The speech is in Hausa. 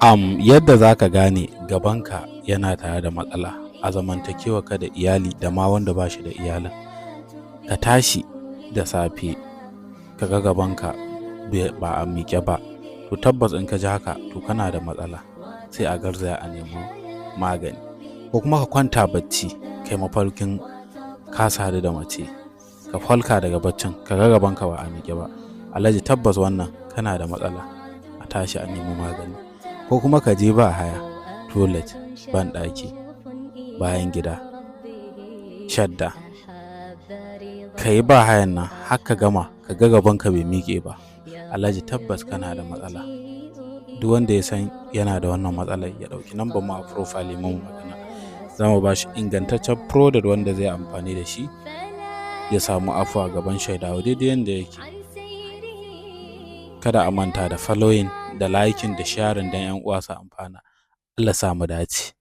Yadda za ka gane gabanka yana tare da matsala a zamantakewarka da iyali da ma wanda ba shi da iyalin, ka tashi da safe ka ga gabanka ba a miƙe ba, to tabbas in ka ji haka to kana da matsala, sai a garzaya a nemo magani. Ko kuma ka kwanta bacci kai mafarkin ka sadu da mace, ka falka daga baccin ka ga gabanka ba a miƙe ba, alhaji tabbas wannan kana da matsala, a tashi a nemo magani. Ko kuma ka je ba haya, toilet, banɗaki, bayan gida, shadda, ka yi ba hayan nan har ka gama ka ga gabanka bai miƙe ba, alhaji tabbas kana da matsala. Duk wanda ya san yana da wannan matsalar ya ɗauki number mu a profile mu magana, za mu ba shi ingantaccen product wanda zai amfani da shi ya samu afuwa gaban shaidawa daidai yanda yake. Kada a manta da following da liking da sharing don 'yan uwa su amfana. Allah sa mu dace.